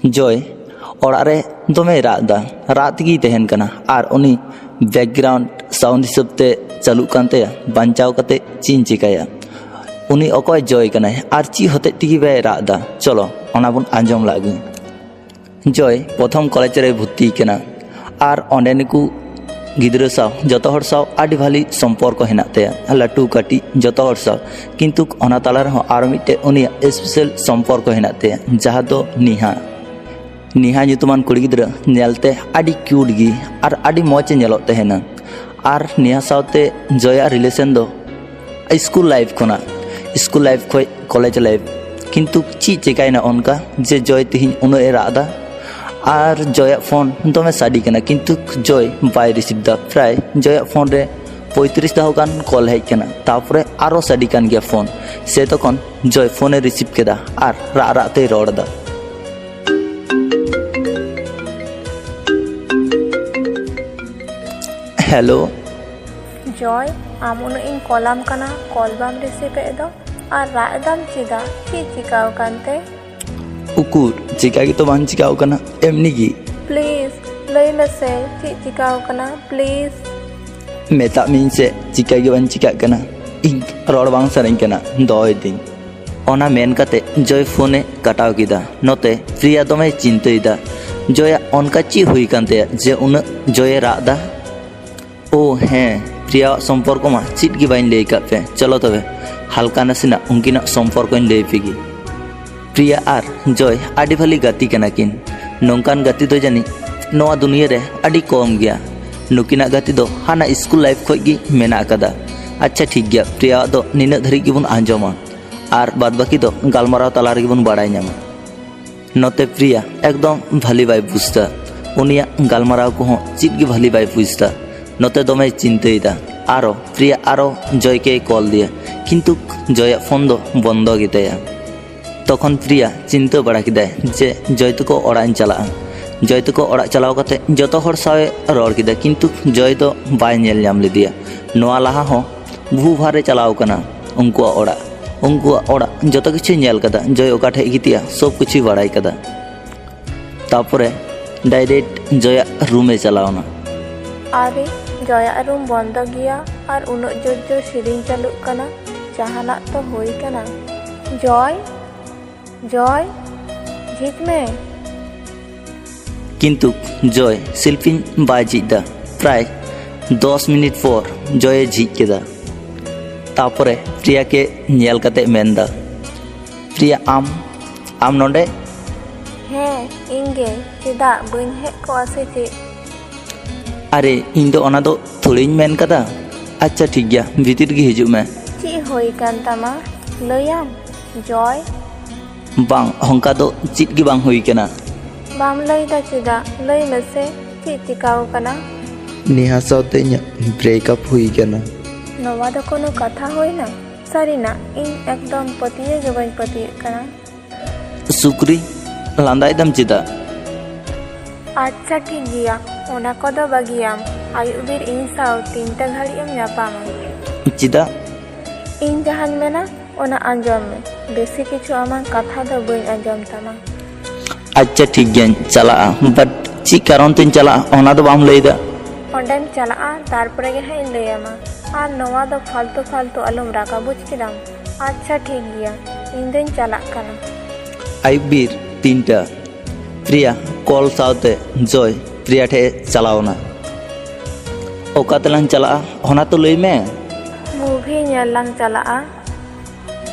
जय ओड़ा रे दमे रादा रात की तहन कना आर उनी बैकग्राउंड साउंड हिसाबते चालू कानते बांचाव कते चीन चिकाया उनी अकय जय कना आर ची होते टिकी बे रादा चलो ओना बुन आंजम लागू जय प्रथम कॉलेज रे भर्ती कना आर ओंडेनिकु गिद्रा साव जतो हर साव आडी भाली सम्पर्क हेनाते लाटू काटी जतो हर साव किंतु ओना ताला रह आर मिटे उनी स्पेशल सम्पर्क हेनाते जहा दो निहा निहा nyutuman कुड़ी गिद्रा नेलते आडी क्यूट गी आर आडी मौज नेलोत तहेना आर निहा सावते जया रिलेशन दो स्कूल लाइफ खोना स्कूल लाइफ खोय कॉलेज लाइफ किंतु ची चिकायना उनका जे जय तिहिन उनो ए रादा आर जया फोन दमे साडी कना किंतु जय बाय रिसीव दा प्राय जया फोन रे 35 दाव गान कॉल हेज कना तापरे आरो साडी कान गया फोन से तखन जय फोन ए रिसीव केदा आर रा राते रोडदा हेलो जय आम उन इन कॉलम कना कॉल बाम रिसीव एदो आर रादाम चिदा ची चिकाव कानते उकुर चिका की तो बान चिकाव कना एमनी की प्लीज लई मेसे ची चिकाव कना प्लीज मेता मिन से चिका की बान चिका कना इन रोड बांग सरन कना दोय दिन ओना मेन कते जय फोने कटाव किदा नोते प्रिया दमे चिंतइदा जया ओनका ची हुई कानते जे उन जय रादा ओ हैं प्रिया सम्पर्क मा चिट की बाइन ले पे चलो तबे हल्का नासिना उनकिना सम्पर्क ले पेगी प्रिया आर जय आडी भाली गाती कना किन नोंकान गाती दो जानी नोआ दुनिया रे आडी कम गया नुकिना गाती दो हाना स्कूल लाइफ खोय गी मेना कदा अच्छा ठीक गया प्रिया दो निना धरी गी बुन आंजमा आर बाद बाकी दो गालमाराव तला रे बुन बाडाय न्यामा नोते प्रिया एकदम भाली बाय बुझता उनिया गालमाराव को चिट गी भाली बाय बुझता नोते दमे चिंतइदा आरो प्रिया आरो जय के कॉल दिया किंतु जय फोन दो बंद गिताया तखन प्रिया चिंता बड़ा किदाय जे जय तको ओड़ान चला जय तको ओड़ा चलाव कते जतो हर सावे रोड किदा किंतु जय तो बाय नेल नाम लेदिया नोआ लाहा हो भू भारे चलाव कना उनकुआ ओड़ा जतो किछु नेल कदा जय ओकाठे गितिया सब किछु बड़ाई कदा तापरे डायरेक्ट जय रूमे चलावना आरे जया रूम बंद गया और उनो जोर जोर सिरिंग चालू कना जहाना तो होई कना जय जय झिक में किंतु जय शिल्पिन बाय झिकदा प्राय 10 मिनट पर जय झिक केदा तापरे प्रिया के नेल कते मेनदा प्रिया आम नोंडे हे इंगे चिदा बइन हे को आसे चे अरे इन दो ओना दो थोड़ीन मेन कदा अच्छा ठीक गया भीतर की हिजू में ची होई कान तमा लयाम जय बांग हंका दो चिट की बांग हुई केना बाम लई दा चिदा लई मेसे ची चिकाव कना नेहा साथे ब्रेकअप हुई केना नवा दो कोनो कथा होई ना सारीना इन एकदम पतिये गे बाई पतिये कना सुक्री लांदाय दम चिदा अच्छा ठीक गया ओना कदो बागियाम आयुबीर इन साव 3टा घड़ी एम ᱧᱟᱯᱟᱢᱟ चिदा इन जहान मेना ओना आंजम में बेसी किछु आमा कथा दो बई आंजम तमा अच्छा ठीक गया चला बट ची कारण तिन चला ओना दो बाम लईदा ओंडेम चला तारपरे गे है लेयामा आर नवा दो फालतू अलम राका बुझ किदाम अच्छा ठीक गया इन दिन चला कना आयुबीर 3टा प्रिया कॉल सावते जय प्रिया ठे चलावना ओका तलांग चला होना तो लई में मूवी नेलांग चला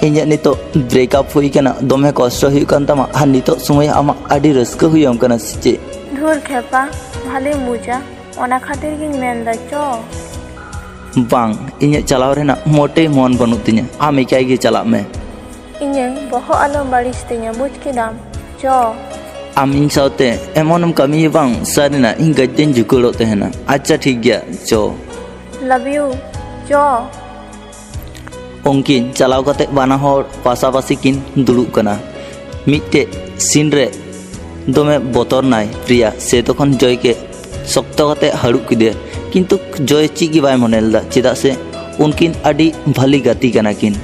इन्या नितो ब्रेकअप हुई कना दमे कष्ट हुई कान तमा आ नितो समय आमा आडी रस्का हुई कना सिचे धुर खेपा भाले मुजा ओना खातिर गिन मेनदा चो बांग इन्या चलाव रेना मोटे मन बनु तिnya आम एकाई गे चला में इन्या बहो अलम बारिश तिnya बुझ किदाम चो आमिन सावते एमोनम कमी बांग सारिना इन गद्देन जुकुड़ो तेहना अच्छा ठीक गया चो लव यू चो उनकिन चलाव कते बाना होर पासापासी किन दुड़ुब कना मिट्टे सीन रे दमे बोतर नाय प्रिया से तखन जय के शक्त कते हाड़ुब किदे किंतु जय ची की बाय मनेलदा चेदा से उनकिन आडी भाली गाती कना किन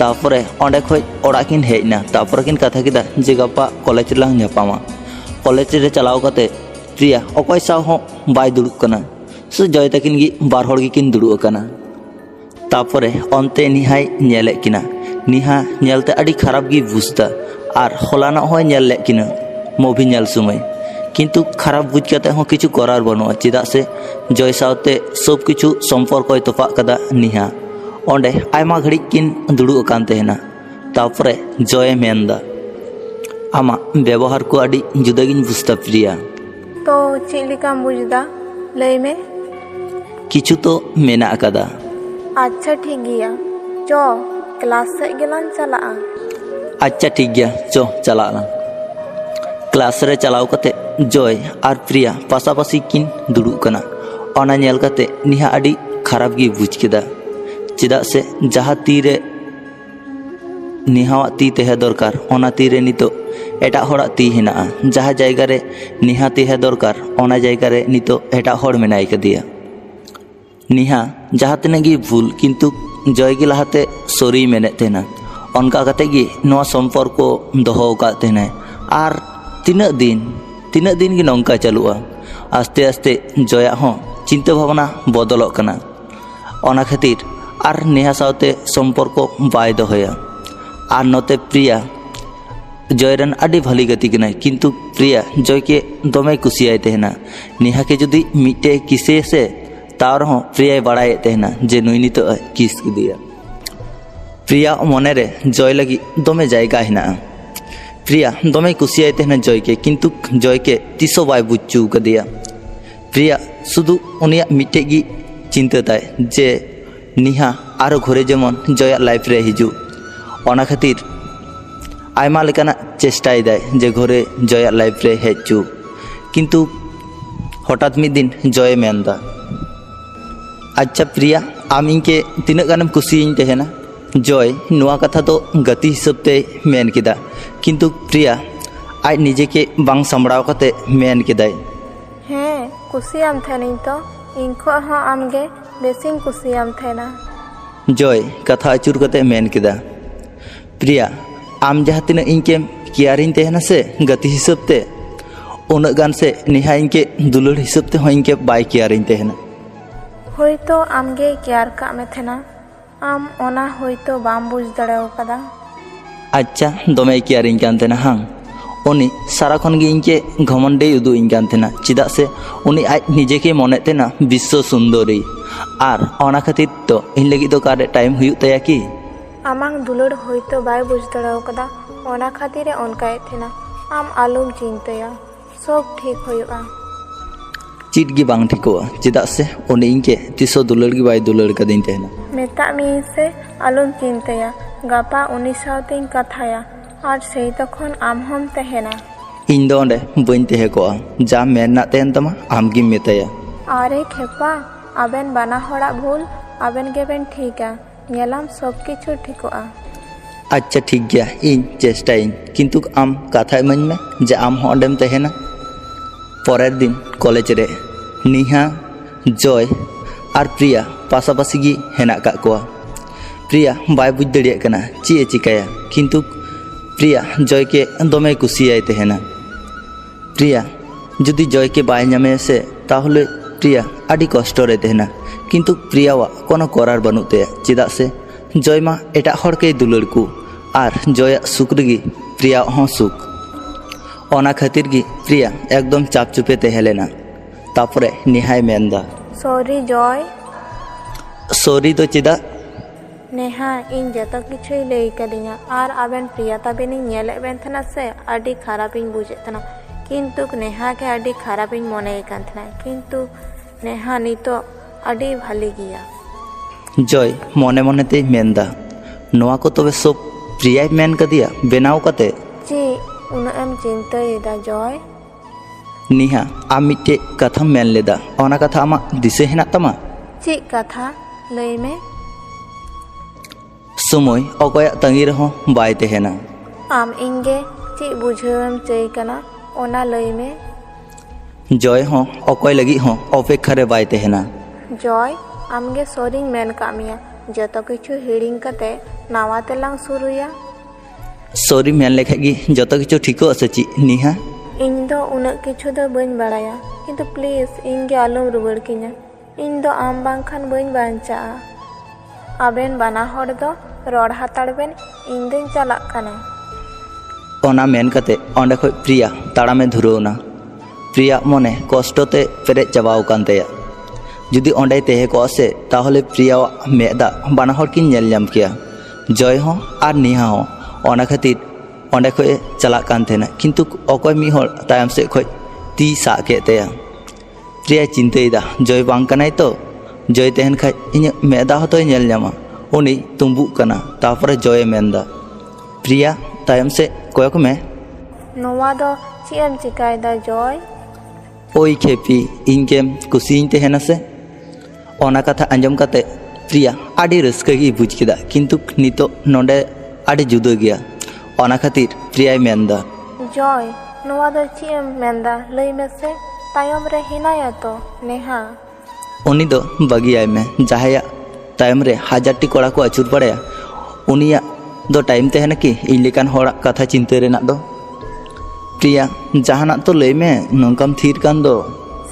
तापरे ओंडे खोय ओड़ा किन हेजना तापरे किन कथा किदा जे गापा कॉलेज लांग ᱧᱟᱯᱟᱢᱟ कॉलेज रे चलाव कते प्रिया अकय साव हो बाय दुड़ुब कना से जय तकिन गी बार हर गी किन दुड़ुब कना तापरे अन्ते निहाय नेले किना निहा नेलते अड़ी खराब गी बुझदा और हलाना होय नेल ले किना मुवी नेल समय किन्तु खराब बुझ कते हो किछु करार बनुआ चेदा से जय सावते सब किछु सम्पर्क तोपा कदा निहा ओंडे आयमा घड़ी किन दुड़ुब कान तेहना तापरे जय मेनदा आमा व्यवहार को अड़ी जुदा गिन बुझदा प्रिया तो चेद लेकाम बुझदा लय में किछु तो मेना कदा अच्छा ठीक गया चो क्लास से गेलान चला अच्छा ठीक गया चो चला क्लास रे चलाव कते जय और प्रिया पासापासी किन दुड़ुब कना ओना नेल कते निहा अड़ी खराब गी बुझ केदा चेदा से जहाँ तीरे निहावा ती तेहे दरकार ओना तीरे नितो एटा होड़ा ती हिना जहाँ जायगा रे निहा तेहे दरकार ओना जायगा रे नितो एटा होड़ मेनाय कदिया निहा जहाँ तिना गी भूल किन्तु जय गी लहाते सॉरी मेने तेना ओनका कते गी नोआ सम्पर्क को दोहो का तेना और तीना दिन गी नौका चलुआ आस्ते आस्ते जया हो चिंता भावना बदलक कना ओना खातिर और नेहा सावते सम्पर्क बाय दोहया और नोते प्रिया जयरन अड़ी भली गति कना किन्तु प्रिया जय के दमे कुसियाय तेहना नेहा के जुदी मिटे किसे से तार हो प्रिया बड़ाय तेहना जे नुई नितो किस दिया प्रिया मने रे जय लगी दमे जायगा हिना प्रिया दमे कुसियाय तेहना जय के किन्तु जय के तिसो बाय बुच्चू कदिया प्रिया शुधु उनिया मिटे गी चिंता ताय जे निहा आरो घरे जेमन जय लाइफ रे हिजू ओना खातिर आयमा लेकाना चेष्टाय दाय जे घरे जय लाइफ रे हेजू किन्तु हठात मिद दिन जय मेनदा अच्छा प्रिया आम इनके तीना गानम कुसियिन तेहना जय नुआ कथा तो गति हिसाब ते मेन केदा किन्तु प्रिया आज निजे के बांग सामड़ाव कते मेन केदाय हें कुसियाम थेनिन तो इनखो हो आमगे बेसिन कुसियाम थेना जय कथा अचुर कते मेन केदा प्रिया आम जहाँ तीना इनके केयारिन तेहना से गति हिसाब ते उनक गान से निहा इनके दुलड़ हिसाब ते हो इनके बाय केयारिन तेहना होय तो आमगे केयार का में थेना आम ओना होय तो बाम बुझ दड़ेव कदा अच्छा दमे केयारिन कान तेना हां उनी सारा खन गे इनके घमंडे उदु इन कान तेना चेदा से उनी आज निजे के मने तेना विश्व सुंदरी और ओना खातिर तो इन लगी तो कारे टाइम हुयु तया की आमांग दुलड़ होय तो बाय बुझ दड़ेव कदा ओना खातिर ओनकाय थेना आम आलुम चिंताया सब ठीक होयुआ चीट गी बांग ठिकोआ चेदा से उनी इनके तिसो दुलड़ गी बाय दुलड़ कदिन तेना मेता मी से आलुम चिंताया गापा उनी सावतेन कथाया और सेई तखन आम हम तेहेना इन दो ओंडे बइन तेहे कोआ जा मेनना तेन तमा आम गी मेताया आरे खेपा आबेन बाना होड़ा भूल आबेन गेबेन ठीका नेलाम सब किछु ठिकोआ अच्छा ठीक गया इन चेष्टाइन किन्तु आम कथा इमाኝ में जे आम हो ओंडेम तेहेना परेर दिन कॉलेज रे निहा जय और प्रिया पासापासी गी हेना का कोआ प्रिया बाय बुझ दड़िया कना ची चिकाया किन्तु प्रिया जय के दमे कुसियाय तेहना प्रिया जुदी जय के बाय नामे से ताहले प्रिया अड़ी कष्ट रे तेहना किन्तु प्रियावा कोनो करार बनुते चेदा से जय मा एटा हर के दुलड़ को और जय सुख रगी प्रिया हो सुख ओना खातिर गी प्रिया एकदम चाप चुपे तेहलेना तापरे निहाय मेनदा सॉरी जय सॉरी तो चेदा नेहा इन जतो किछुई लई कदिया और आबेन प्रिया ताबेनी नेले बेन थना से अडी खराबिन बुझे तना किन्तु नेहा के अडी खराबिन मने कान थना किन्तु नेहा नितो अडी भाली गिया जय मने मने ते मेनदा नोआ को तबे सब प्रिया मेन कदिया बेनाव कते जी उन एम चिंतायेदा जय निहा आम मिट्टे कथा मेन लेदा ओना कथा आमा दिसे हेना तमा ची कथा लई में समय अकया तंगी रहो बाय तेहना आम इंगे ची बुझेवम चई कना ओना लई में जय हो अकय लगी हो अपेक्षा रे बाय तेहना जय आमगे सॉरी मेन कामिया जतो किछु हिडिंग कते नावा तेलांग शुरुया सॉरी मेन लेखा गी जतो किछु ठीको आसे ची निहा ᱤᱧ ᱫᱚ ᱩᱱᱟᱹᱜ ᱠᱤᱪᱷᱩ ᱫᱚ ᱵᱟᱹᱧ ᱵᱟᱲᱟᱭᱟ, ᱠᱤᱱᱛᱩ ᱯᱞᱤᱡ ᱤᱧ ᱜᱮ ᱟᱞᱚᱢ ᱨᱩᱣᱟᱹᱲ ᱠᱤᱧᱟ। ᱤᱧ ᱫᱚ ᱟᱢ ᱵᱟᱝᱠᱷᱟᱱ ᱵᱟᱹᱧ ᱵᱟᱧᱪᱟᱜᱼᱟ। ᱟᱵᱮᱱ ᱵᱟᱱᱟ ᱦᱚᱲ ᱫᱚ ᱨᱚᱲ ᱦᱟᱛᱟᱲ ᱵᱮᱱ, ᱤᱧ ᱫᱚᱧ ᱪᱟᱞᱟᱜ ᱠᱟᱱᱟ। ᱚᱱᱟ ᱢᱮᱱ ᱠᱟᱛᱮ ᱚᱸᱰᱮ ᱠᱷᱚᱡ ᱯᱨᱤᱭᱟ ᱛᱟᱲᱟᱢᱮ ᱫᱷᱩᱨᱟᱹᱣᱱᱟ। ᱯᱨᱤᱭᱟ ᱢᱚᱱᱮ ᱠᱚᱥᱴᱚ ᱛᱮ ᱯᱮᱨᱮᱡ ᱪᱟᱵᱟᱣ ᱟᱠᱟᱱ ᱛᱟᱭᱟ। ᱡᱩᱫᱤ ᱚᱸᱰᱮ ᱛᱟᱦᱮᱸ ᱠᱚᱜᱼᱟ ᱥᱮ ᱛᱟᱦᱚᱞᱮ ᱯᱨᱤᱭᱟᱣᱟᱜ ᱢᱮᱫ ᱫᱟᱜ ᱵᱟᱱᱟ ᱦᱚᱲ ᱠᱤᱱ ᱧᱮᱞ ᱧᱟᱢ ᱠᱮᱭᱟ, ᱡᱚᱭ ᱦᱚᱸ ᱟᱨ ᱱᱮᱦᱟ ᱦᱚᱸ। ᱚᱱᱟ ᱠᱷᱟᱹᱛᱤᱨ ᱚᱸᱰᱮ ᱠᱷᱚᱡ ᱮ ᱪᱟᱞᱟᱜ ᱠᱟᱱ ᱛᱟᱦᱮᱱᱟ, ᱠᱤᱱᱛᱩ ᱚᱠᱚᱭ ᱢᱤᱫ ᱦᱚᱲ ᱛᱟᱭᱚᱢ ᱥᱮᱫ ᱠᱷᱚᱡ ᱛᱤ ᱥᱟᱵ ᱠᱮᱫ ᱛᱟᱭᱟ। ᱯᱨᱤᱭᱟᱭ ᱪᱤᱱᱛᱟᱹᱭᱮᱫᱟ ᱡᱚᱭ ᱵᱟᱝ ᱠᱟᱱᱟᱭ ᱛᱚ, ᱡᱚᱭ ᱛᱟᱦᱮᱱ ᱠᱷᱟᱡ ᱤᱧᱟᱹᱜ ᱢᱮᱫ ᱫᱟᱜ ᱦᱚᱸᱛᱚᱭ ᱧᱮᱞ ᱧᱟᱢᱟ। ᱩᱱᱤ ᱛᱩᱸᱵᱩᱜ ᱠᱟᱱᱟ। ᱛᱟᱨᱯᱚᱨᱮ ᱡᱚᱭᱮ ᱢᱮᱱᱫᱟ, ᱯᱨᱤᱭᱟ ᱛᱟᱭᱚᱢ ᱥᱮᱫ ᱠᱚᱭᱚᱜ ᱢᱮ। ᱱᱚᱣᱟ ᱫᱚ ᱪᱮᱫ ᱮᱢ ᱪᱤᱠᱟᱹᱭᱮᱫᱟ ᱡᱚᱭ? ওই খেপি ᱤᱧ ᱜᱮᱢ ᱠᱩᱥᱤᱭᱤᱧ ᱛᱟᱦᱮᱱᱟ ᱥᱮ? ᱚᱱᱟ ᱠᱟᱛᱷᱟ ᱟᱸᱡᱚᱢ ᱠᱟᱛᱮ ᱯᱨᱤᱭᱟ ᱟᱹᱰᱤ ᱨᱟᱹᱥᱠᱟᱹ ᱜᱮᱭ ᱵᱩᱡᱽ ᱠᱮᱫᱟ, ᱠᱤᱱᱛᱩ ᱱᱤᱛᱚᱜ ᱱᱚᱰᱮ ᱟᱹᱰᱤ ᱡᱩᱫᱟᱹ ᱜᱮᱭᱟ। ᱚᱱᱟ ᱠᱷᱟᱹᱛᱤᱨ ᱯᱨᱤᱭᱟᱭ ᱢᱮᱱᱫᱟ, ᱡᱚᱭ, ᱱᱚᱣᱟ ᱫᱚ ᱪᱮᱫ ᱮᱢ ᱢᱮᱱᱫᱟ ᱞᱟᱹᱭ ᱢᱮᱥᱮ? ᱛᱟᱭᱚᱢ ᱨᱮ ᱦᱮᱱᱟᱭᱟ ᱛᱚ ᱱᱮᱦᱟ। ᱩᱱᱤ ᱫᱚ ᱵᱟᱹᱜᱤᱭᱟᱭ ᱢᱮ। ᱡᱟᱦᱟᱸᱭᱟᱜ ᱛᱟᱭᱚᱢ ᱨᱮ ᱦᱟᱡᱟᱨᱴᱤ ᱠᱚᱲᱟ ᱠᱚ ᱟᱹᱪᱩᱨ ᱵᱟᱲᱟᱭᱟ, ᱩᱱᱤᱭᱟᱜ ᱫᱚ ᱴᱟᱭᱤᱢ ᱛᱟᱦᱮᱱᱟ ᱠᱤ ᱤᱧ ᱞᱮᱠᱟᱱ ᱦᱚᱲᱟᱜ ᱠᱟᱛᱷᱟ ᱪᱤᱱᱛᱟᱹ ᱨᱮᱱᱟᱜ ᱫᱚ? ᱯᱨᱤᱭᱟ ᱡᱟᱦᱟᱱᱟᱜ ᱛᱚ ᱞᱟᱹᱭ ᱢᱮ, ᱱᱚᱝᱠᱟᱢ ᱛᱷᱤᱨ ᱠᱟᱱ ᱫᱚ।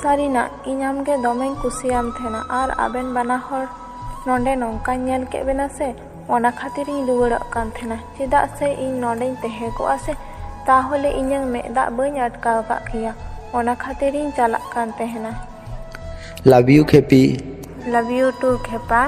ᱥᱟᱹᱨᱤᱱᱟᱜ ᱤᱧ ᱟᱢᱜᱮ ᱫᱚᱢᱮᱧ ᱠᱩᱥᱤᱭᱟᱢ ᱛᱟᱦᱮᱱᱟ, ᱟᱨ ᱟᱵᱮᱱ ᱵᱟᱱᱟ ᱦᱚᱲ ᱱᱚᱰᱮ ᱱᱚᱝᱠᱟᱧ ᱧᱮᱞ ᱠᱮᱫ ᱵᱮᱱᱟ ᱥᱮ, ᱚᱱᱟ ᱠᱷᱟᱹᱛᱤᱨᱤᱧ ᱨᱩᱣᱟᱹᱲᱚᱜ ᱠᱟᱱ ᱛᱟᱦᱮᱱᱟ। ᱪᱮᱫᱟᱜ ᱥᱮ ᱤᱧ ᱱᱚᱰᱮᱧ ᱛᱟᱦᱮᱸ ᱠᱚᱜᱼᱟ ᱥᱮ ᱛᱟᱦᱚᱞᱮ ᱤᱧᱟᱹᱜ ᱢᱮᱫ ᱫᱟᱜ ᱵᱟᱹᱧ ᱟᱴᱠᱟᱣ ᱠᱟᱜ ᱠᱮᱭᱟ। ᱚᱱᱟ ᱠᱷᱟᱹᱛᱤᱨᱤᱧ ᱪᱟᱞᱟᱜ ᱠᱟᱱ ᱛᱟᱦᱮᱱᱟ। লাভ ইউ খেপি। লাভ ইউ টু খেপা।